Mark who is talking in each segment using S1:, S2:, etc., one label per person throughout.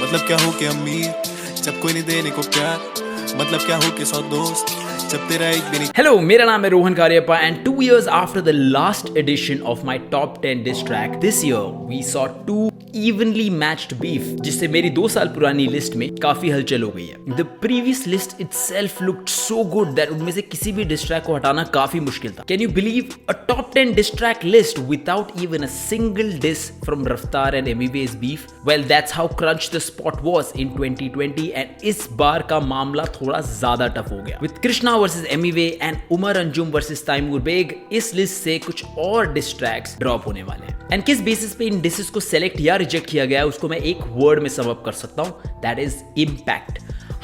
S1: मतलब क्या हो के अमीर जब कोई नहीं देने को प्यार, मतलब क्या हो के 100 दोस्त जब तेरा एक भी नहीं।
S2: Hello, मेरा नाम है Rohan Kariappa and 2 years after the last edition of my top 10 diss track, this year we saw 2 evenly matched beef, जिससे मेरी 2 साल पुरानी लिस्ट में काफी हलचल हो गई है. The previous list itself looked so good that उनमें से किसी भी diss track को हटाना काफी मुश्किल था. Can you believe a top 10 diss track list without even a single diss from Raftaar and MEV's beef? Well, that's how crunched the spot was in 2020 and इस बार का मामला थोड़ा ज्यादा टफ हो गया. With Krishna versus MEV and Umar Anjum versus Taimur Baig, इस list से कुछ और डिस ट्रैक्स ड्रॉप होने वाले हैं. एंड किस बेसिस पे इन डिसेस को सेलेक्ट या रिजेक्ट किया गया है उसको मैं एक वर्ड में सम अप कर सकता हूं, that is impact.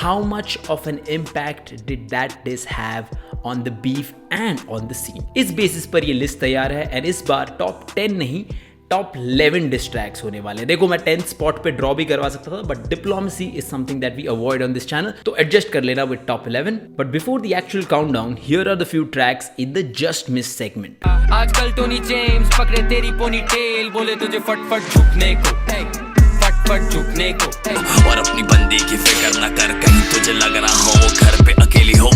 S2: How much of an impact did that diss have on the beef and on the scene. इस बेसिस पर ये लिस्ट तैयार है एंड इस बार टॉप 10 नहीं टॉप 11 डिस ट्रैक्स होने वाले हैं. देखो मैं 10th स्पॉट पे ड्रॉ भी करवा सकता था, but diplomacy is something that we avoid on this channel, तो एडजस्ट कर लेना with top 11. But before the actual countdown, here are the few tracks in the just miss segment.
S3: आजकल Tony James पकड़े तेरी पोनी टेल, बोले तुझे फटफट झुकने को, फटफट झुकने को,
S4: और अपनी बंदी की फिक्र न कर, कहीं तुझे लग रहा हो वो घर पे अकेली हो,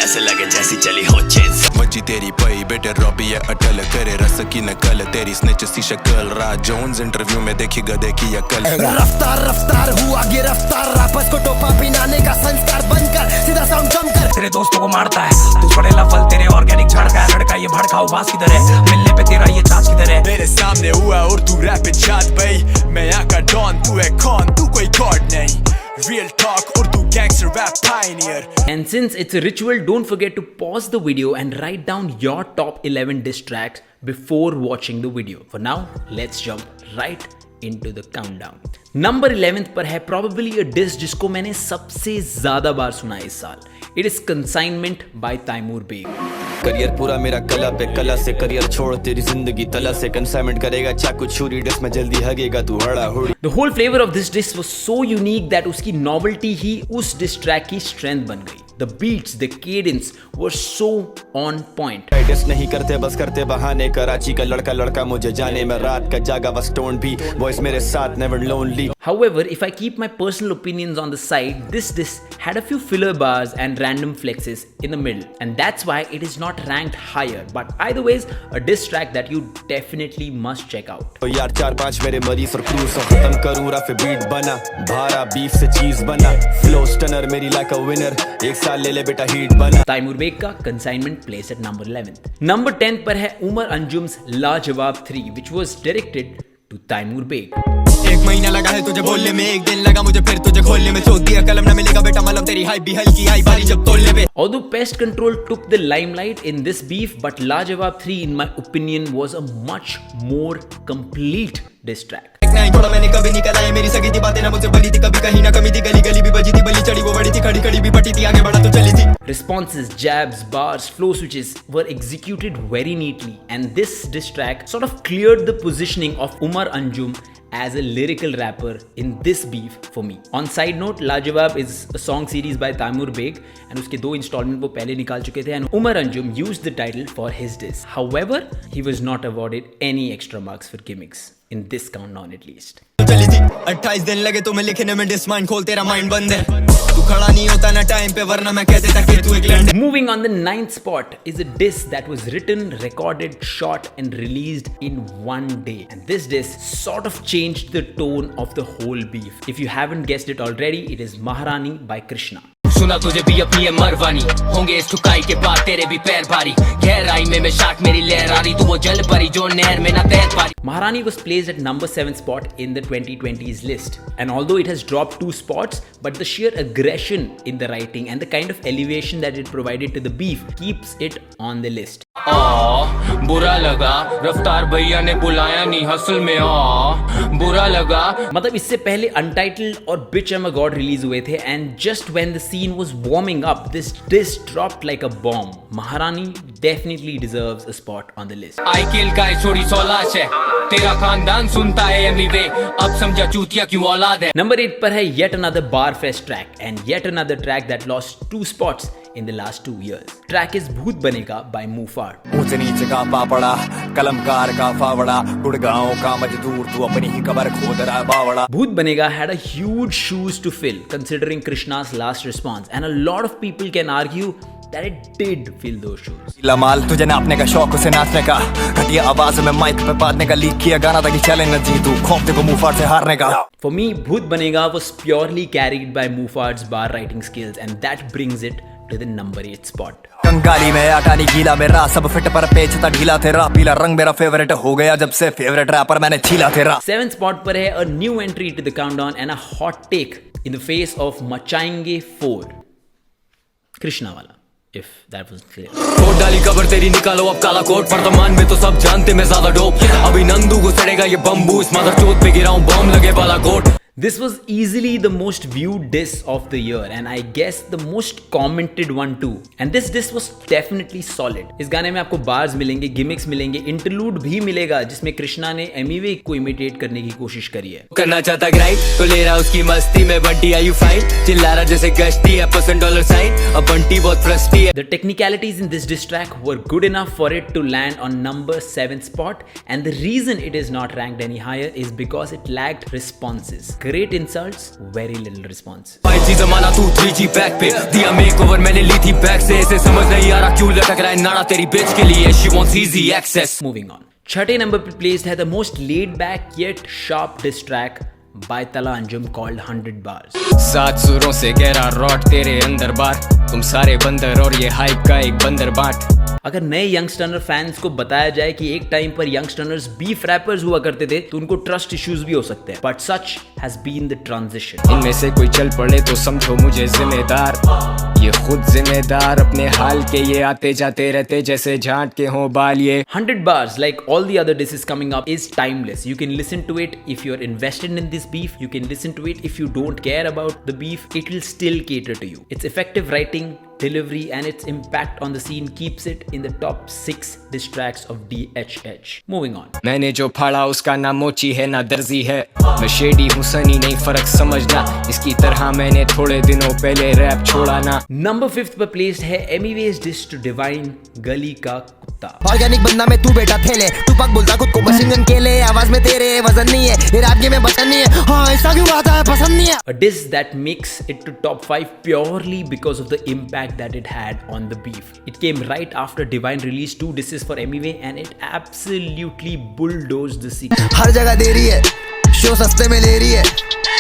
S4: ऐसे लगे जैसी चली हो चेन.
S5: मजी तेरी पई बेटे रॉबी है अटल, करे रस की नकल तेरी स्नेच सी शक्ल. राज जोन्स इंटरव्यू में देखी गधे की अकल.
S6: रफ्तार रफ्तार हुआ गिरफ्तार, रैपर्स को टोपा पिनाने का संस्कार बंद कर, सीधा साउंड कम कर.
S7: तेरे दोस्तों को मारता है तू, पड़ेला फल तेरे ऑर्गेनिक झड़का है. लड़का ये भड़काऊ बास किधर है, मिलने पे तेरा ये चाच किधर है.
S1: मेरे सामने हुआ और तू रैप पे चाट भाई, मैं यहाँ का डॉन तू है कौन, तू कोई गॉड नहीं. Real talk Urdu gangster rap pioneer.
S2: And since it's a ritual, don't forget to pause the video and write down your top 11 diss tracks before watching the video. For now, let's jump right into the countdown. Number 11th पर है probably a diss जिसको मैंने सबसे ज्यादा बार सुना है इस साल. It is Consignment by Taimur Beg.
S4: Career पूरा मेरा कला पे, कला से करियर छोड़ तेरी जिंदगी तला से. कंसाइनमेंट करेगा चाकू छुरी, डिस में जल्दी हगेगा तू हड़ा हुड़ी.
S2: The whole flavor of this diss was so unique that उसकी novelty ही उस diss track की strength बन गई. The beats, the cadence were so on point.
S4: Diss नहीं करते बस करते बहाने, कराची का लड़का लड़का मुझे जाने, मैं रात का जागा बस टोन भी, वॉइस मेरे साथ never lonely.
S2: However, if I keep my personal opinions on the side, this diss had a few filler bars and random flexes in the middle, and that's why it is not ranked higher. But either ways, a diss track that you definitely must check out.
S4: तो यार 4-5 मेरे मरीज और cruise और खत्म करूँ rough beat बना, भारा बीफ से चीज बना, फ्लो स्टनर मेरी लाइक अ विनर, एक साल ले ले बेटा हीट बना.
S2: Taimur Beg का Consignment placed at number 11th. Number 10 पर है उमर अंजुम्स लाजवाब 3, which was directed to Taimur Beg.
S1: एक महीना लगा है तुझे बोलने में, एक दिन लगा मुझे फिर तुझे खोलने में, चोट दिया कलम ना मिलेगा बेटा मलम, तेरी हाइप भी हल्की आई बारी जब तोलने पे.
S2: Although Pest Control took the limelight in this beef, but Lajawab 3 in my opinion was a much more complete diss track.
S1: नहीं छोड़ा मैंने कभी नहीं कराया, मेरी सगी थी बातें ना मुझसे बनी थी, कभी कहीं ना कमी थी, गली गली भी बजी थी, बली चढ़ी वो बड़ी थी, खड़ी खड़ी भी फटी थी, आगे बढ़ा तो चली थी.
S2: Responses, jabs, bars, flow switches were executed very neatly, and this diss track sort of cleared the positioning of Umar Anjum as a lyrical rapper in this beef for me. On side note, Lajawab is a song series by Taimur Beg, and उसके 2 installment वो पहले निकाल चुके थे, and Umar Anjum used the title for his diss. However, he was not awarded any extra marks for gimmicks in this countdown at least.
S1: चली थी 28 दिन लगे तुम्हें लिखने में, डिस माइंड खोल तेरा माइंड बंद है, तू खड़ा नहीं होता ना टाइम पे, वरना मैं कह देता कि तू एक London.
S2: Moving on, the 9th spot is a diss that was written, recorded, shot and released in one day, and this diss sort of changed the tone of the whole beef. If you haven't guessed it already, it is Maharani by Krishna.
S3: सुना तुझे भी अपनी है मरवानी, होंगे इस ठुकाई के बाद तेरे भी पैर भारी, गहराई में शाक मेरी लहर आ रही, तू वो जल परी जो नहर में ना तैर पारी.
S2: Maharani was placed at number 7 spot in the 2020s list, and although it has dropped 2 spots, but the sheer aggression in the writing and the kind of elevation that it provided to the beef keeps it on the list.
S3: बुरा लगा रफ्तार भैया ने बुलाया नहीं hustle में, बुरा लगा.
S2: मतलब इससे पहले अनटाइटल्ड और bitch I'm a god release हुए थे, and just when the scene was warming up, this diss dropped like a bomb. Maharani definitely deserves a spot on the list.
S3: I kill का छोड़ी 16 है, तेरा खानदान सुनता है एमवी, अब समझा चूतिया क्यों औलाद है.
S2: Number 8 पर है yet another bar fest track, and yet another track that lost 2 spots in the last 2 years. Track is Bhoot Banega by Mufad.
S8: ऊंच नीच का पापड़ा, कलमकार का फावड़ा, गुड़गांव का मजदूर, तू अपनी ही कबर खोद रहा बावड़ा.
S2: Bhoot Banega had a huge shoes to fill considering Krishna's last response, and a lot of people can argue that it did fill those shoes.
S8: लमाल तुझे नापने का शौक उसे नाचने का, घटिया आवाज में माइक पे बांधने का, लीक किया गाना ताकि चैलेंज न जीतू, खौफ देखो मुफाड़ से हारने का.
S2: For me, Bhoot Banega was purely carried by Mufad's bar writing skills, and that brings it to the number 8 spot.
S8: कंगाली में आटा नहीं गीला मेरा, सब फिट पर पेचता ढीला तेरा, पीला रंग मेरा फेवरेट हो गया जब से फेवरेट रैपर मैंने छीला तेरा.
S2: 7th spot पर है a new entry to the countdown and a hot take in the face of Machayenge 4. Krishna wala, if that was clear.
S3: कोट डाली कबर तेरी निकालो अब काला कोट, वर्तमान में तो सब जानते मैं ज्यादा डोप, अभी नंदू को सड़ेगा ये बम्बू, इस मदर चोट पे गिराऊं बम लगे बाला coat.
S2: This was easily the most viewed diss of the year and I guess the most commented one too. And this diss was definitely solid. इस गाने में आपको bars मिलेंगे, gimmicks मिलेंगे, interlude भी मिलेगा जिसमें कृष्णा ने एमिवे को इमिटेट करने की कोशिश करी है.
S3: करना चाहता ग्राइंड तो ले रहा उसकी मस्ती में, बंटी आर यू फाइन, चिल्ला रहा जैसे गश्ती है $% साइन, अब बंटी बहुत फ्रस्टी है.
S2: The technicalities in this diss track were good enough for it to land on number 7th spot, and the reason it is not ranked any higher is because it lacked responses. Great insults, very little response.
S3: 5G जमाना तू 3G back पे, दिया makeover मैंने ली थी back से, इसे समझ नहीं आ रहा क्यों लटक रहा है नाड़ा तेरी bitch के लिए, she wants easy access.
S2: Moving on. छठे नंबर पर placed है the most laid back yet sharp diss track by Tala Anjum called 100 Bars.
S3: 7 सुरों से गहरा रॉट तेरे अंदर बार, तुम सारे बंदर और ये हाइप का एक बंदर बाट.
S2: अगर नए यंगस्टर्नर फैंस को बताया जाए कि एक टाइम पर यंगस्टर्नर्स बीफ रैपर्स हुआ करते थे तो उनको ट्रस्ट इश्यूज भी हो सकते हैं, but such has been the transition.
S3: इनमें से कोई चल पड़े तो समझो मुझे जिम्मेदार, ये खुद जिम्मेदार अपने हाल के, ये आते जाते रहते जैसे झांट के हों बाल. ये
S2: 100 Bars, like all the other disses coming up, is timeless. You can listen to it if you're invested in this beef, you can listen to it if you don't care about the beef, it will still cater to you. It's effective writing, delivery and its impact on the scene keeps it in the top 6 diss tracks of DHH. Moving on.
S3: मैंने जो फाड़ा उसका ना मोची है ना दर्जी है, मैं शेडी हूँ सनी नहीं फर्क समझना, इसकी तरह मैंने थोड़े दिनों पहले रैप छोड़ा ना.
S2: Number 5th पर placed है Emiway's diss to Divine, गली का कुत्ता.
S6: ऑर्गेनिक बंदा में तू बेटा थेले, तू पक बोलता खुद को मशीन गन के ले, आवाज में तेरे वजन नहीं है, ये रात में बचन नहीं है, हाँ ऐसा क्यों आता है पसंद नहीं है.
S2: A diss that makes it to top 5 purely because of the impact that it had on the beef. It came right after Divine released 2 disses for Emiway and it absolutely bulldozed the scene.
S6: हर जगह दे रही है, show सस्ते में ले रही है,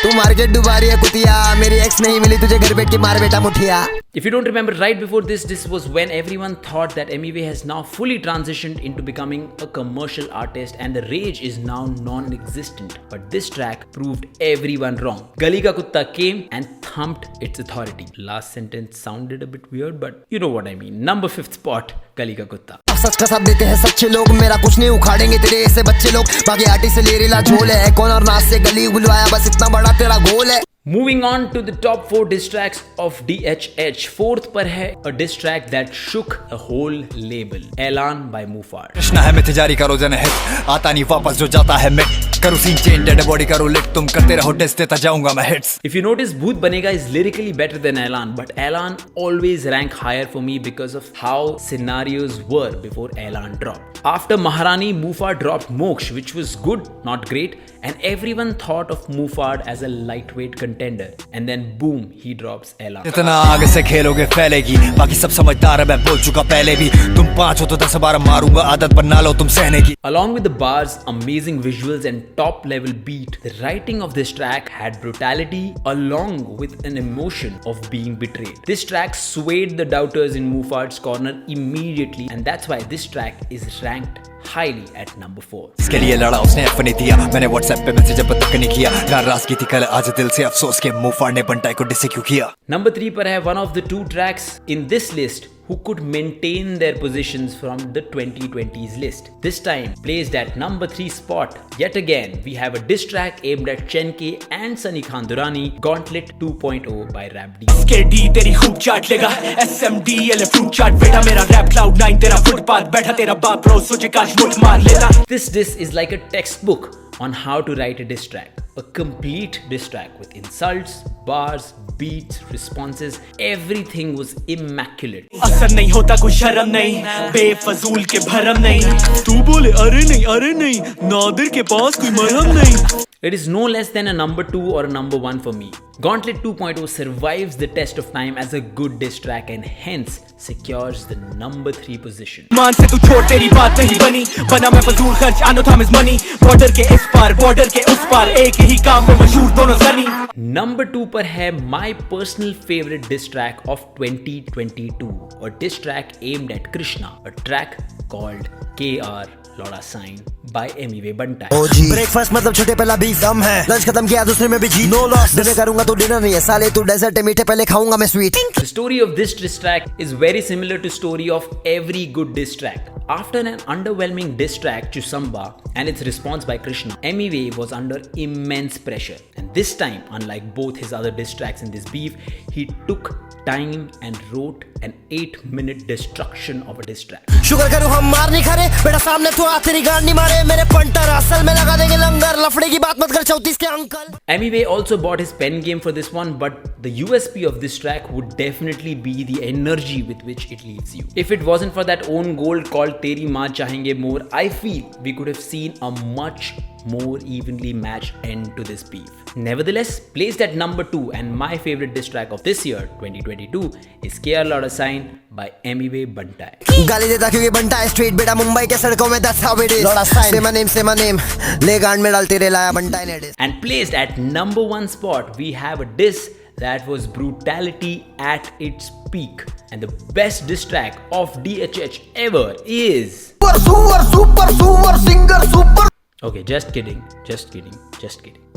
S6: तू market डुबा रही है कुतिया, मेरी एक्स नहीं मिली तुझे घर बैठ के मार बेटा मुठिया.
S2: If you don't remember, right before this was when everyone thought that Emiway has now fully transitioned into becoming a commercial artist and the rage is now non-existent. But this track proved everyone wrong. Gali Ka Kutta came and thumped its authority. Last sentence sounded a bit weird, but you know what I mean. Number 5th spot, Gali Ka Kutta.
S6: सच का साथ देते हैं सच्चे लोग, मेरा कुछ नहीं उखाड़ेंगे तेरे ऐसे बच्चे लोग, बाकी आर्टिस्ट से ले रेला झोल है, कौन और नाच से गली बुलवाया बस इतना बड़ा तेरा गोल है.
S2: Moving on to the top 4 diss tracks of DHH. 4th पर है a diss track that shook a whole label. Elan by Mufad.
S8: Krishna है मैं तिजारी करो जन हिट, आता नहीं वापस जो जाता है मिट, करो सीन चेंज डेड बॉडी करो लिट, तुम करते रहो डिस देता जाऊंगा मैं hits.
S2: If you notice, Bhoot Banega is lyrically better than Elan, but Elan always rank higher for me because of how scenarios were before Elan dropped. After Maharani, Mufad dropped Moksh, which was good, not great, and everyone thought of Mufad as a lightweight contender, and then boom, he drops Elan.
S8: जितना आगे से खेलोगे फैलेगी, बाकी सब समझदार है मैं बोल चुका पहले भी, तुम 5 हो तो 10 बार मारूंगा, आदत बना लो तुम सहने की.
S2: Along with the bars, amazing visuals and top level beat, the writing of this track had brutality along with an emotion of being betrayed. This track swayed the doubters in Mufad's corner immediately, and that's why this track is ranked highly at number 4.
S8: इसके लिए लड़ा उसने F नहीं दिया, मैंने WhatsApp पे message अब तक नहीं किया, नाराज की थी कल आज दिल से अफसोस के मुफाड़ ने बंटाई को डिस क्यों किया.
S2: Number 3 पर है one of the 2 tracks in this list who could maintain their positions from the 2020s list. This time placed at number 3 spot. Yet again, we have a diss track aimed at Chenke and Sunny Khan Durrani, Gauntlet 2.0 by Rap D.
S7: SKD तेरी खूब चाट लेगा, SMD ये ले fruit चाट बेटा, मेरा rap cloud 9 तेरा footpath बैठा, तेरा बाप रोज सोचे काश आज मुठ मार लेना।
S2: This diss is like a textbook on how to write a diss track. A complete diss track with insults, bars, beats, responses, everything was immaculate.
S7: असर नहीं होता कोई शर्म नहीं, बेफजूल के भरम नहीं, तू बोले अरे नहीं, नादिर के पास कोई मरहम नहीं।
S2: It is no less than a number 2 or a number 1 for me. Gauntlet 2.0 survives the test of time as a good diss track and hence secures the number 3 position.
S7: मान से तू छोड़ तेरी बात नहीं बनी, बना मैं फजूल खर्च आनो था मिस मनी, बॉर्डर के इस पार बॉर्डर के उस पार, एक ही काम में मशहूर दोनों सनी।
S2: Number 2 पर है my personal favorite diss track of 2022, a diss track aimed at Krishna, a track called KR Loda Sign by MEV Bantai.
S6: Breakfast मतलब छोटे पहला बीफ दम है, लंच खत्म किया दूसरे में भी जी, नो लॉस, डिनर करूंगा तो डिनर नहीं है साले, तू डेजर्ट है मीठे पहले खाऊंगा मैं sweet.
S2: The story of this diss track is very similar to story of every good diss track. After an underwhelming diss track to Samba and its response by Krishna, MEV was under immense pressure, and this time, unlike both his other diss tracks in this beef, he took time and wrote an 8-minute destruction of a diss track.
S6: Sugar करूं हम मार नहीं खा रहे, बेटा सामने तो तेरी गांड नहीं मारे, मेरे पंटर असल में लगा देंगे लंगर, लफड़े की बात मत कर 34 के uncle.
S2: MEV also bought his pen game for this one, but the USP of this track would definitely be the energy with which it leaves you. If it wasn't for that own gold called Teri Maan Chahenge More, I feel we could have seen a much more evenly matched end to this beef. Nevertheless, placed at number 2 and my favorite diss track of this year, 2022, is KR Loda Sign by MEV Bantai.
S6: गाली देता क्योंकि बनता है street, बेटा मुंबई के सड़कों में that's how it is. Loda Sign, say my name, ले गांड में डालते रे लाया बनता है ने।
S2: And placed at number 1 spot, we have a diss that was brutality at its peak. And the best diss track of DHH ever is... Super singer, super. Okay, just kidding.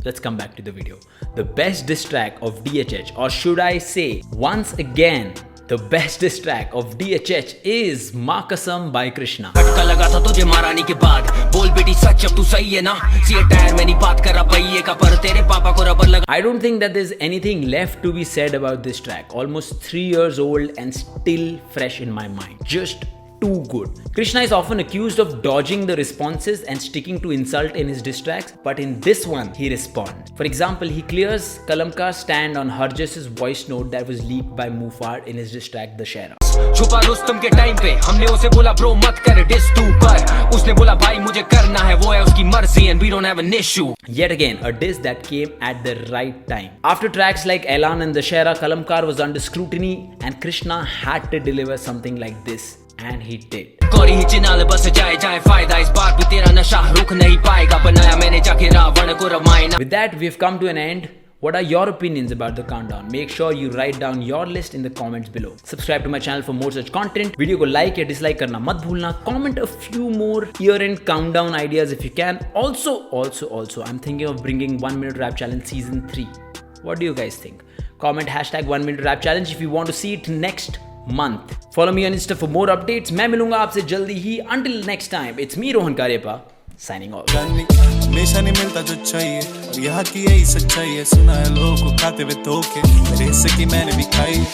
S2: Let's come back to the video. The best diss track of DHH, or should I say, once again, the best diss track of DHH is Maa Kasam by Krishna.
S3: झटका लगा था तुझे मारानी के बाद, बोल बेटी सच अब तू सही है ना, सीए टायर में नहीं बात कर रहा पहिए का, पर तेरे पापा को रबर लगा।
S2: I don't think that there's anything left to be said about this track. Almost 3 years old and still fresh in my mind. Just too good. Krishna is often accused of dodging the responses and sticking to insult in his diss tracks, but in this one, he responds. For example, he clears Kalamkar's stand on Harjas's voice note that was leaked by Mufad in his diss track The Shera.
S3: छुपा रुस्तम के time पे हमने उसे बोला bro मत कर dish तू पर, उसने बोला भाई मुझे करना है, वो है उसकी मर्जी and we don't have an issue.
S2: Yet again, a diss that came at the right time. After tracks like Elan and The Shera, Kalamkar was under scrutiny and Krishna had to deliver something like this. And he did.
S3: कोरी ही चिनाल बस जाए फायदा, इस बार भी तेरा नशा रुक नहीं पाएगा, बनाया मैंने जाके रावण को Ramayan.
S2: With that, we've come to an end. What are your opinions about the countdown? Make sure you write down your list in the comments below. Subscribe to my channel for more such content. Video को like या dislike करना मत भूलना. Comment a few more year-end countdown ideas if you can. Also, I'm thinking of bringing 1 Minute Rap Challenge Season 3. What do you guys think? Comment hashtag 1 Minute Rap Challenge if you want to see it next month. Follow me on Insta for more updates. मैं मिलूंगा आपसे जल्दी ही. Until next time, it's me Rohan Karyepa signing off.
S9: हमेशा नहीं मिलता जो चाहिए, और यहाँ की यही सच्चाई है, सुना है लोगों को खाते हुए धोखे, मेरे हिस्से की मैंने भी खाई।